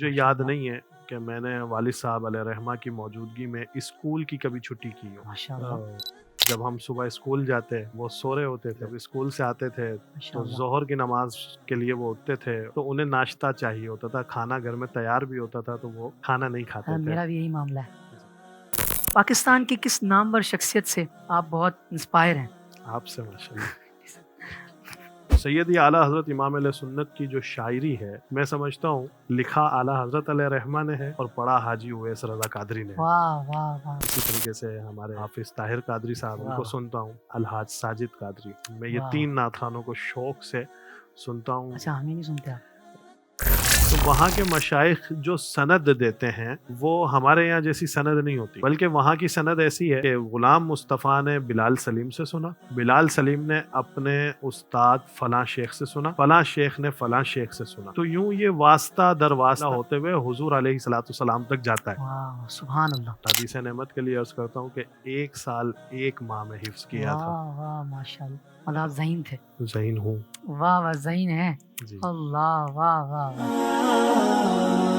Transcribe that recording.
مجھے یاد نہیں ہے کہ میں نے والد صاحب علیہ رحمہ کی موجودگی میں اسکول کی کبھی چھٹی کی ہو۔ ماشاء اللہ جب ہم صبح اسکول جاتے وہ سو رہے ہوتے تھے، جب اسکول سے آتے تھے ماشاء تو اللہ ظہر کی نماز کے لیے وہ اٹھتے تھے، تو انہیں ناشتہ چاہیے ہوتا تھا، کھانا گھر میں تیار بھی ہوتا تھا تو وہ کھانا نہیں کھاتے تھے۔ میرا بھی یہی معاملہ ہے۔ پاکستان کی کس نامور شخصیت سے آپ بہت انسپائر ہیں؟ آپ سے ماشاءاللہ سیدی اعلیٰ حضرت امام علیہ سنت کی جو شاعری ہے، میں سمجھتا ہوں لکھا اعلیٰ حضرت علیہ رحمہ نے ہے اور پڑھا حاجی اویس رضا قادری نے ہے۔ واہ واہ واہ اسی طریقے سے ہمارے حافظ طاہر قادری صاحب ان کو سنتا ہوں، الحاج ساجد قادری، میں یہ واہ۔ 3 نعت خوانوں کو شوق سے سنتا ہوں۔ اچھا ہمیں نہیں سنتے آپ؟ تو وہاں کے مشائخ جو سند دیتے ہیں وہ ہمارے یہاں جیسی سند نہیں ہوتی، بلکہ وہاں کی سند ایسی ہے کہ غلام مصطفیٰ نے بلال سلیم سے سنا، بلال سلیم نے اپنے استاد فلاں شیخ سے سنا، فلاں شیخ نے فلاں شیخ سے سنا، تو یوں یہ واسطہ در واسطہ ہوتے ہوئے حضور علیہ السلام تک جاتا ہے۔ واہ سبحان اللہ، حدیث نعمت کے لیے عرض کرتا ہوں کہ 1 سال 1 ماہ میں حفظ کیا تھا۔ واہ واہ ماشاء اللہ، اور آپ ذہین تھے؟ ذہین ہوں واہ واہ ذہین ہیں، جی۔ اللہ واہ واہ واہ۔